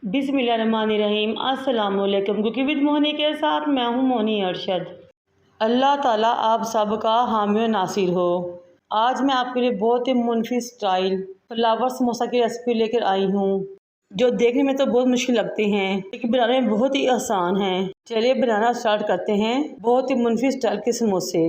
बिस्मिल्लाहिर्रहमानिर्रहीम। अस्सलाम वालेकुम। कुकिंग विद मोहनी के साथ मैं हूँ मोहनी अरशद। अल्लाह ताला आप सबका हामी और नासिर हो। आज मैं आपके लिए बहुत ही मुनफी स्टाइल फ्लावर समोसा की रेसिपी लेकर आई हूँ, जो देखने में तो बहुत मुश्किल लगते हैं लेकिन बनाने में बहुत ही आसान है। चलिए बनाना स्टार्ट करते हैं बहुत ही मुनफी स्टाइल के समोसे।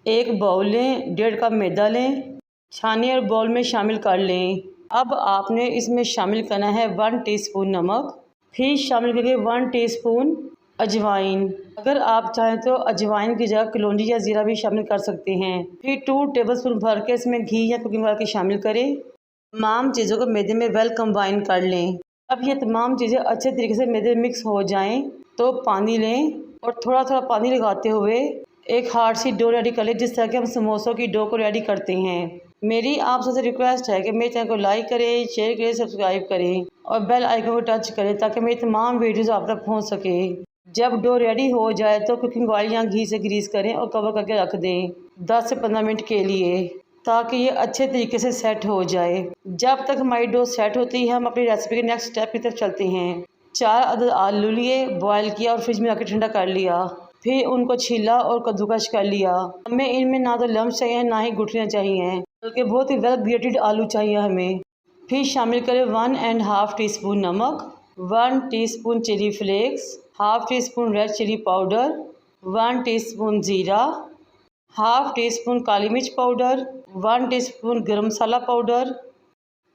एक बाउल लें, 1.5 कप मैदा लें, छानिए और बाउल में शामिल कर लें। अब आपने इसमें शामिल करना है 1 टीस्पून नमक, फिर शामिल करिए 1 टीस्पून अजवाइन। अगर आप चाहें तो अजवाइन की जगह कलौंजी या ज़ीरा भी शामिल कर सकते हैं। फिर 2 टेबलस्पून भर के इसमें घी या कुकिंग ऑयल के शामिल करें। तमाम चीज़ों को मैदे में वेल कंबाइन कर लें। अब ये तमाम चीज़ें अच्छे तरीके से मैदे में मिक्स हो जाएं तो पानी लें और थोड़ा थोड़ा पानी लगाते हुए एक हार्ड सी डो रेडी कर लें, जिस तरह के हम समोसों की डो को रेडी करते हैं। मेरी आप सबसे रिक्वेस्ट है कि मेरे चैनल को लाइक करें, शेयर करें, सब्सक्राइब करें और बेल आइकन को टच करें ताकि मेरी तमाम वीडियोस आप तक पहुंच सके। जब डो रेडी हो जाए तो कुकिंग ऑयल या घी से ग्रीस करें और कवर करके रख दें 10 से 15 मिनट के लिए, ताकि ये अच्छे तरीके से सेट हो जाए। जब तक हमारी डो सेट होती है हम अपनी रेसिपी के नेक्स्ट स्टेप की तरफ चलते हैं। 4 अदद आलू लिए, बॉयल किया और फ्रिज में रख ठंडा कर लिया। फिर उनको छीला और कद्दूकश कर लिया। हमें इनमें ना तो लम्स चाहिए ना ही गुठलियाँ चाहिए, बल्कि बहुत ही वेल ग्रेटेड आलू चाहिए हमें। फिर शामिल करें 1.5 टीस्पून नमक, 1 teaspoon chilli flakes, half teaspoon red chilli powder, 1 teaspoon ज़ीरा, हाफ टी स्पून काली मिर्च powder, 1 teaspoon garam masala powder,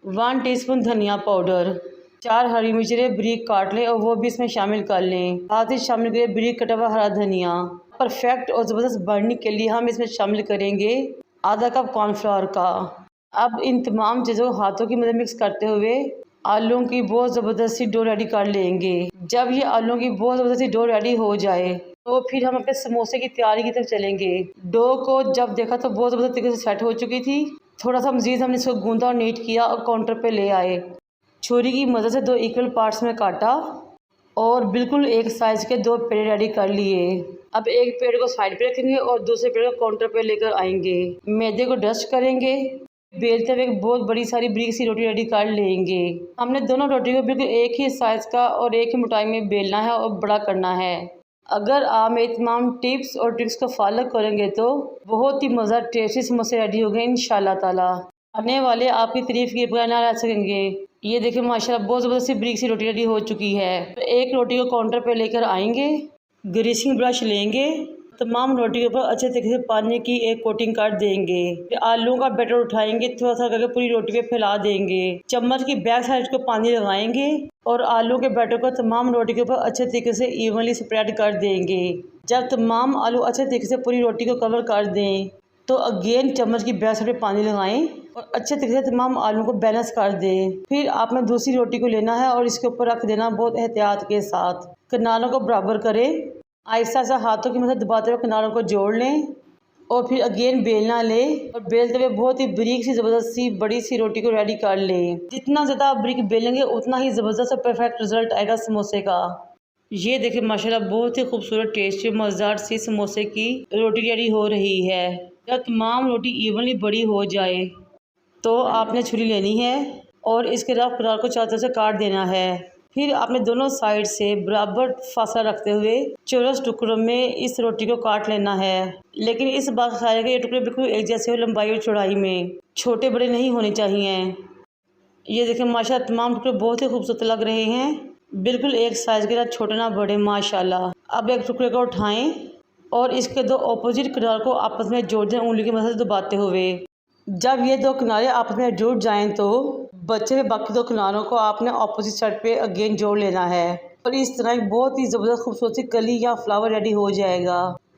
1 teaspoon धनिया पाउडर। 4 हरी मिर्चें बारीक काट लें और वो भी इसमें शामिल कर लें। साथ ही शामिल करें बारीक कटा हुआ हरा धनिया। परफेक्ट और ज़बरदस्त बढ़ने के लिए हम इसमें शामिल करेंगे आधा कप कॉर्नफ्लावर का। अब इन तमाम चीज़ों को हाथों की मदद मिक्स करते हुए आलूओं की बहुत ज़बरदस्त सी डो रेडी कर लेंगे। जब ये आलूओं की बहुत ज़बरदस्त सी डो रेडी हो जाए तो फिर हम अपने समोसे की तैयारी की तरफ चलेंगे। डो को जब देखा तो बहुत ज़बरदस्त तरीके से सेट हो चुकी थी। थोड़ा सा मज़ीद हमने इसको गूंदा और नीट किया और काउंटर पे ले आए। छुरी की मदद से 2 इक्वल पार्ट्स में काटा और बिल्कुल एक साइज़ के 2 पेड़ रेडी कर लिए। अब एक पेड़ को साइड पे रखेंगे और दूसरे पेड़ को काउंटर पे लेकर आएंगे। मैदे को डस्ट करेंगे। बेलते हुए एक बहुत बड़ी सारी ब्रिक सी रोटी रेडी कर लेंगे। हमने दोनों रोटी को बिल्कुल एक ही साइज़ का और एक ही मोटाई में बेलना है और बड़ा करना है। अगर आप मेरी तमाम टिप्स और ट्रिक्स को फॉलो करेंगे तो बहुत ही मज़ा टेस्टी समोसे रेडी हो गए इंशाल्लाह ताला। आने वाले आपकी तारीफ किए बगैर ना रह सकेंगे। ये देखिए माशाल्लाह बहुत ज़बरदस्त सी ब्रिक सी रोटी रेडी हो चुकी है। तो एक रोटी को काउंटर पे लेकर आएंगे, ग्रीसिंग ब्रश लेंगे, तमाम रोटी के ऊपर अच्छे तरीके से पानी की एक कोटिंग कर देंगे। फिर आलूओं का बैटर उठाएंगे, थोड़ा सा करके पूरी रोटी पे फैला देंगे। चम्मच की बैक साइड को पानी लगाएंगे और आलू के बैटर को तमाम रोटी के ऊपर अच्छे तरीके से इवनली स्प्रेड कर देंगे। जब तमाम आलू अच्छे तरीके से पूरी रोटी को कवर कर दें तो अगेन चम्मच की बैक साइड पे पानी लगाएं और अच्छे तरीके से तमाम आलू को बैलेंस कर दें। फिर आपने दूसरी रोटी को लेना है और इसके ऊपर रख देना बहुत एहतियात के साथ। किनारों को बराबर करें, आहिस्ता आहिस्ता हाथों की मदद दबाते हुए किनारों को जोड़ लें और फिर अगेन बेलना लें और बेलते हुए बहुत ही बारीक सी ज़बरदस्त सी बड़ी सी रोटी को रेडी कर लें। जितना ज़्यादा आप बारीक बेलेंगे उतना ही ज़बरदस्त और परफेक्ट रिजल्ट आएगा समोसे का। ये देखिए माशाल्लाह बहुत ही खूबसूरत टेस्टी मज़ेदार सी समोसे की रोटी रेडी हो रही है। जब तमाम रोटी इवनली बड़ी हो जाए तो आपने छुरी लेनी है और इसके रफ किनार को चारों तरफ से काट देना है। फिर आपने दोनों साइड से बराबर फासला रखते हुए चौरस टुकड़ों में इस रोटी को काट लेना है। लेकिन इस बात ख्याल रखें ये टुकड़े बिल्कुल एक जैसे हो लंबाई और चौड़ाई में, छोटे बड़े नहीं होने चाहिए। ये देखें माशाल्लाह तमाम टुकड़े बहुत ही खूबसूरत लग रहे हैं, बिल्कुल एक साइज़ के, ना छोटे ना बड़े माशाल्लाह। अब एक टुकड़े को उठाएं और इसके 2 ऑपोजिट किनारों को आपस में जोड़ दें उंगली की मदद से दबाते हुए। जब ये 2 किनारे आपस में जुड़ जाएं तो बचे हुए बाकी 2 किनारों को आपने ऑपोजिट साइड पे अगेन जोड़ लेना है और इस तरह एक बहुत ही ज़बरदस्त खूबसूरत सी कली या फ्लावर रेडी हो जाएगा।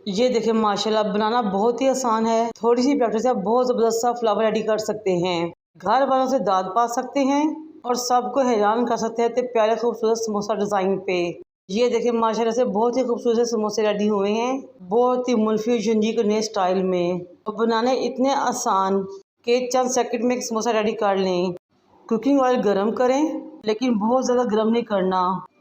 ये देखें माशाल्लाह बनाना बहुत ही आसान है। थोड़ी सी प्रैक्टिस से आप बहुत ज़बरदस्त सा फ्लावर रेडी कर सकते हैं। घर वालों से दाद पा सकते हैं और सबको हैरान कर सकते हैं इतने प्यारे खूबसूरत समोसा डिज़ाइन पे। ये देखें माशाल्लाह से बहुत ही खूबसूरत समोसे रेडी हुए हैं, बहुत ही मुल्फी यूनिक नए स्टाइल में और बनाने इतने आसान कि चंद सेकंड में एक समोसा रेडी कर लें। कुकिंग ऑयल गरम करें लेकिन बहुत ज़्यादा गरम नहीं करना।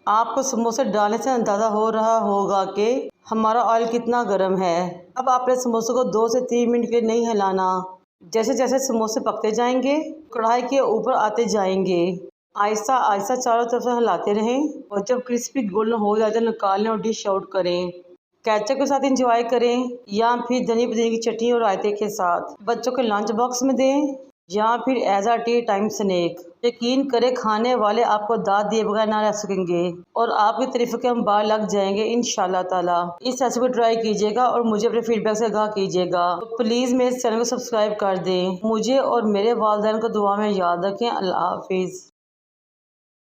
आपको समोसे डालने से अंदाज़ा हो रहा होगा कि हमारा ऑयल कितना गर्म है। अब आपने समोसे को 2 से 3 मिनट के लिए नहीं हिलाना। जैसे जैसे समोसे पकते जाएंगे कढ़ाई के ऊपर आते जाएंगे आहिस्ता आहिस्ता चारों तरफ से हिलाते रहें और जब क्रिस्पी गोल्डन हो जाए तो निकालें और डिश आउट करें। केचप के साथ इंजॉय करें या फिर धनी पुदीने की चटनी और रायते के साथ बच्चों के लंच बॉक्स में दें या फिर as a tea time snack. यकीन करें खाने वाले आपको दाद दिए बगैर ना रह सकेंगे और आपकी तारीफ के हम बाहर लग जाएंगे इंशाल्लाह ताला। इस रेसिपी को ट्राई कीजिएगा और मुझे अपने फीडबैक से आगाह कीजिएगा। तो प्लीज़ मेरे चैनल को सब्सक्राइब कर दें। मुझे और मेरे वालिदैन को दुआ में याद रखें। अल्लाह हाफिज़।